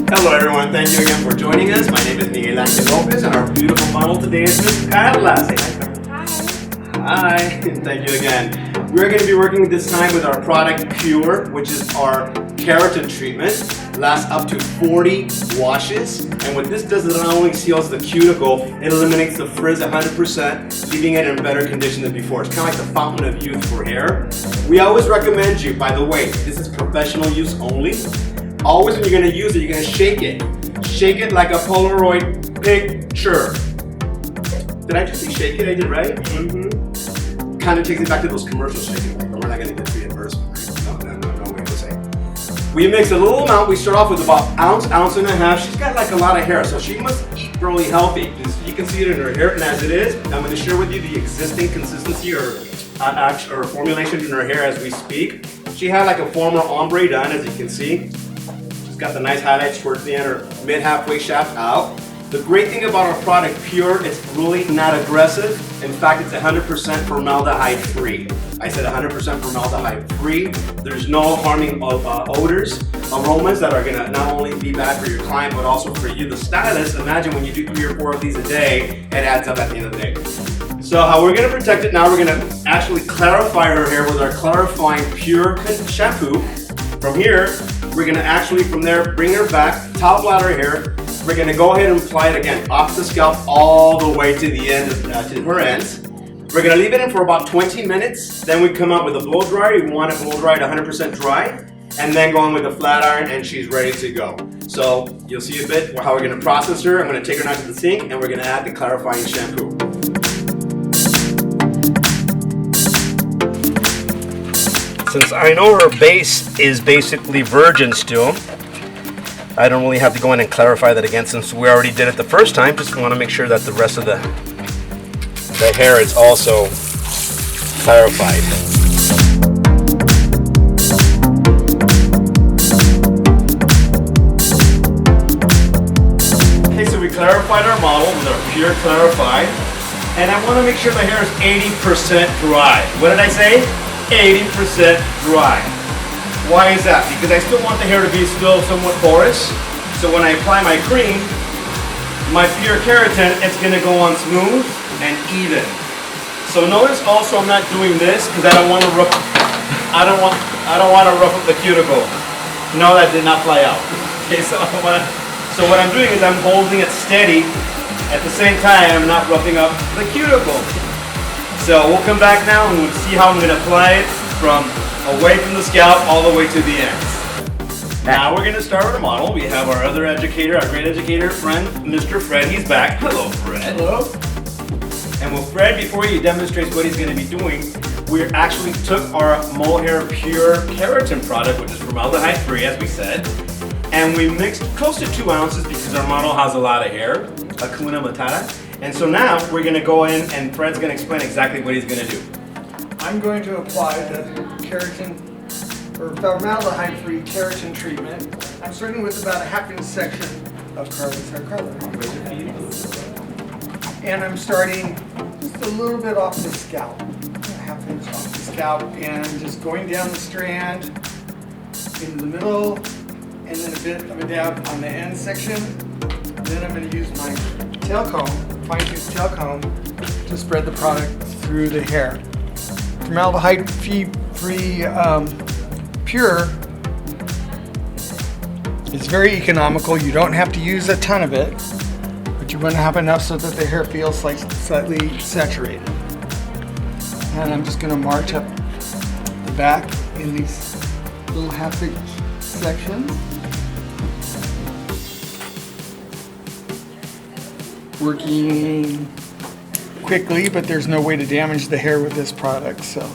Hello everyone, thank you again for joining us. My name is Miguel Lopez and our beautiful model today is Miss Carla. Say hi. Hi. Hi, thank you again. We're going to be working this time with our product Pure, which is our keratin treatment. Lasts up to 40 washes, and what this does is it not only seals the cuticle, it eliminates the frizz 100%, leaving it in better condition than before. It's kind of like the fountain of youth for hair. We always recommend you, by the way, this is professional use only. Always when you're going to use it, you're going to shake it. Shake it like a Polaroid picture. Did I just say shake it? I did, right? Mm-hmm. Kind of takes it back to those commercials shaking, but we're not going to get reimbursement, right? No way to say. We mix a little amount. We start off with about ounce and a half. She's got like a lot of hair, so she must eat really healthy. You can see it in her hair, and as it is, I'm going to share with you the existing consistency or formulation in her hair as we speak. She had like a former ombre done, as you can see. Got the nice highlights towards the end, or mid halfway shaft out. The great thing about our product Pure, it's really not aggressive. In fact, it's 100% formaldehyde free. I said 100% formaldehyde free. There's no harming of odors, aromas that are gonna not only be bad for your client, but also for you, the stylist. Imagine when you do 3 or 4 of these a day, it adds up at the end of the day. So how we're gonna protect it now, we're gonna actually clarify her hair with our clarifying Pure shampoo. From here, we're gonna actually from there bring her back, towel out her hair. We're gonna go ahead and apply it again off the scalp all the way to the end, to her ends. We're gonna leave it in for about 20 minutes. Then we come out with a blow dryer. We want it blow dried 100% dry, and then go on with a flat iron, and she's ready to go. So you'll see a bit how we're gonna process her. I'm gonna take her now to the sink, and we're gonna add the clarifying shampoo. Since I know her base is basically virgin still, I don't really have to go in and clarify that again since we already did it the first time. Just want to make sure that the rest of the hair is also clarified. Okay, so we clarified our model with our Pure Clarified, and I want to make sure the hair is 80% dry. What did I say? 80% dry. Why is that? Because I still want the hair to be still somewhat porous. So when I apply my cream, my Pure Keratin, it's gonna go on smooth and even. So notice also I'm not doing this because I don't want to rough up the cuticle. No, that did not fly out. Okay, so what I'm doing is I'm holding it steady. At the same time, I'm not roughing up the cuticle. So we'll come back now and we'll see how I'm going to apply it from away from the scalp all the way to the ends. Now we're going to start our model. We have our other educator, our great educator friend, Mr. Fred. He's back. Hello, Fred. Hello. And with Fred, before he demonstrates what he's going to be doing, we actually took our Moehair Pure Keratin product, which is formaldehyde free, as we said, and we mixed close to 2 ounces because our model has a lot of hair, Hakuna Matata. And so now we're going to go in and Fred's going to explain exactly what he's going to do. I'm going to apply the keratin or formaldehyde-free keratin treatment. I'm starting with about a half-inch section of Carla's hair color. And I'm starting just a little bit off the scalp, a half-inch off the scalp, and just going down the strand into the middle, and then a bit of a dab on the end section. Then I'm going to use my tail comb, fine-tooth tail comb, to spread the product through the hair. Formaldehyde-free Pure is very economical. You don't have to use a ton of it, but you want to have enough so that the hair feels like slightly saturated. And I'm just going to march up the back in these little half-inch sections. Working quickly, but there's no way to damage the hair with this product, so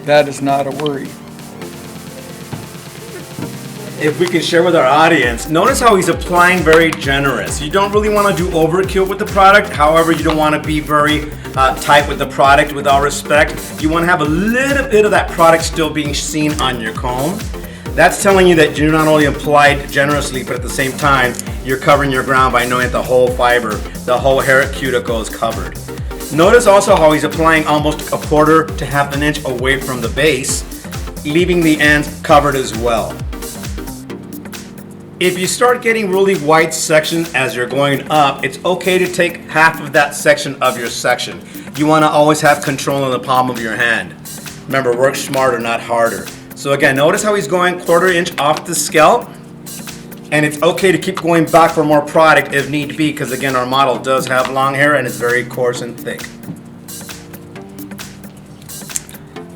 that is not a worry. If we can share with our audience, notice how he's applying very generous. You don't really want to do overkill with the product. However, you don't want to be very tight with the product, with all respect. You want to have a little bit of that product still being seen on your comb. That's telling you that you not only applied generously, but at the same time, you're covering your ground by knowing that the whole fiber, the whole hair cuticle is covered. Notice also how he's applying almost a quarter to half an inch away from the base, leaving the ends covered as well. If you start getting really wide section as you're going up, it's okay to take half of that section of your section. You want to always have control in the palm of your hand. Remember, work smarter, not harder. So again, notice how he's going quarter inch off the scalp. And it's okay to keep going back for more product if need be, because again, our model does have long hair and it's very coarse and thick.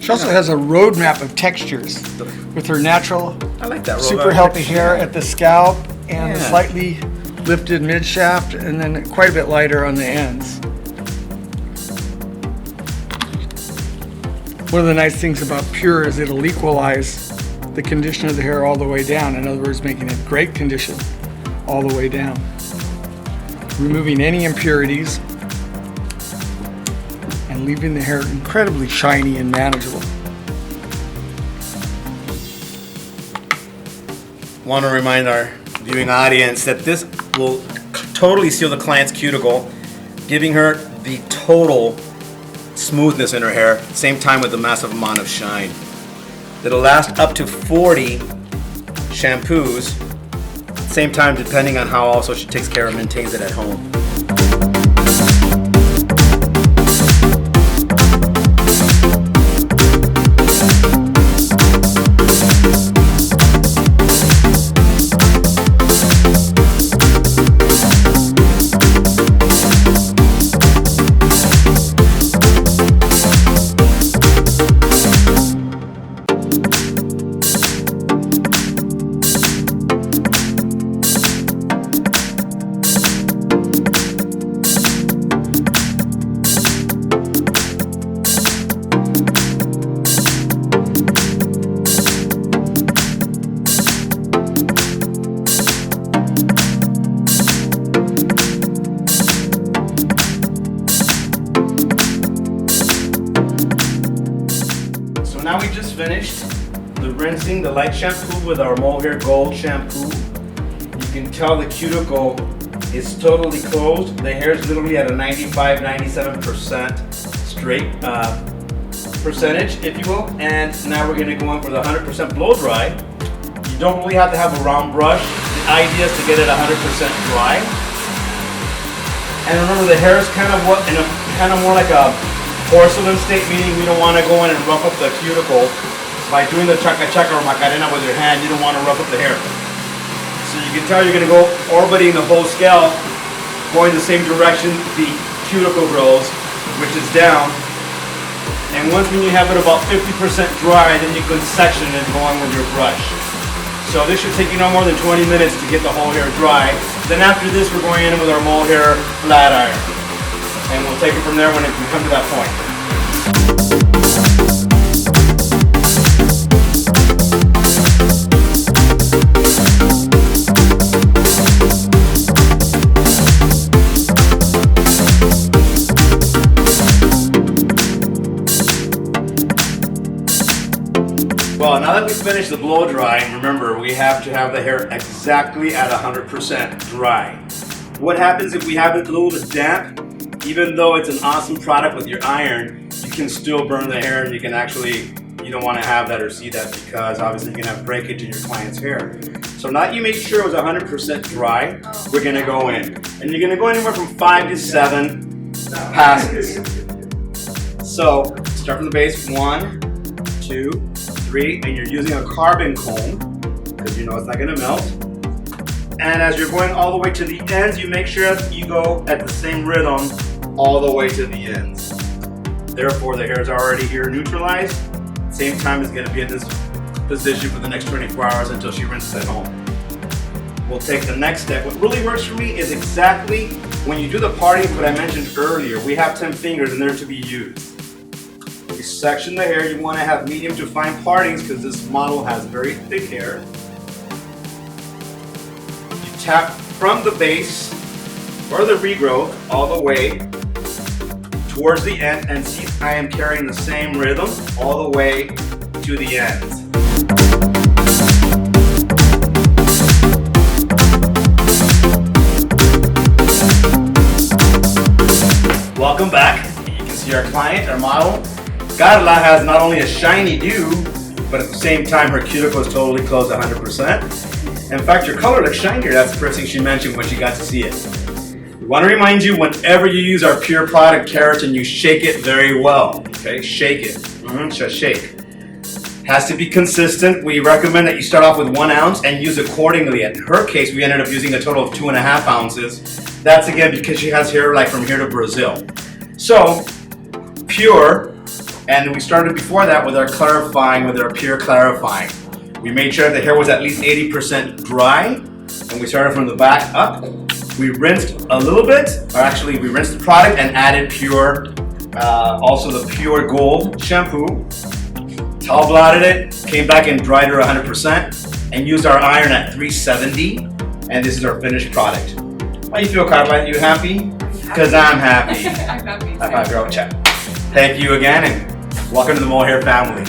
She also has a roadmap of textures with her natural, I like that super healthy hair at the scalp and the slightly lifted mid shaft, and then quite a bit lighter on the ends. One of the nice things about Pure is it'll equalize the condition of the hair all the way down. In other words, making it great condition all the way down. Removing any impurities and leaving the hair incredibly shiny and manageable. Want to remind our viewing audience that this will totally seal the client's cuticle, giving her the total smoothness in her hair, same time with a massive amount of shine. It'll last up to 40 shampoos, same time depending on how also she takes care and maintains it at home. Now we just finished the rinsing, the light shampoo with our Moehair Gold shampoo. You can tell the cuticle is totally closed. The hair is literally at a 95-97% straight percentage, if you will. And now we're going to go in for the 100% blow dry. You don't really have to have a round brush. The idea is to get it 100% dry. And remember, the hair is kind of more like a porcelain state, meaning we don't want to go in and rough up the cuticle by doing the chaca-chaca or macarena with your hand. You don't want to rough up the hair. So you can tell you're going to go orbiting the whole scalp, going the same direction the cuticle grows, which is down. And once when you have it about 50% dry, then you can section it going with your brush. So this should take you no more than 20 minutes to get the whole hair dry. Then after this, we're going in with our Moehair flat iron. And we'll take it from there when we come to that point. Well, now that we've finished the blow dry, remember we have to have the hair exactly at 100% dry. What happens if we have it a little bit damp? Even though it's an awesome product with your iron, you can still burn the hair, and you can actually, you don't want to have that or see that, because obviously you can have breakage in your client's hair. So now that you make sure it was 100% dry, we're going to go in. And you're going to go anywhere from 5 to 7 passes. So start from the base, 1, 2, 3, and you're using a carbon comb, because you know it's not going to melt. And as you're going all the way to the ends, you make sure that you go at the same rhythm all the way to the ends. Therefore, the hair is already here neutralized. Same time is going to be in this position for the next 24 hours until she rinses at home. We'll take the next step. What really works for me is exactly when you do the parting, what I mentioned earlier. We have 10 fingers and they're to be used. You section the hair. You want to have medium to fine partings because this model has very thick hair. Tap from the base or the regrowth all the way towards the end, and see I am carrying the same rhythm all the way to the ends. Welcome back. see our client, our model. Carla has not only a shiny dew, but at the same time her cuticle is totally closed 100%. In fact, your color looks shinier. That's the first thing she mentioned when she got to see it. We want to remind you, whenever you use our pure product keratin, you shake it very well. Okay, shake it. Just shake. Has to be consistent. We recommend that you start off with 1 ounce and use accordingly. In her case, we ended up using a total of 2.5 ounces. That's again because she has hair like from here to Brazil. So, pure, and we started before that with our clarifying, with our pure clarifying. We made sure the hair was at least 80% dry, and we started from the back up. We rinsed a little bit, or actually we rinsed the product and added pure, also the pure gold shampoo. Towel blotted it, came back and dried her 100%, and used our iron at 370, and this is our finished product. How you feel, Carla? You happy? Because I'm happy. I'm happy. High five, girl, chat. Thank you again, and welcome to the Moehair family.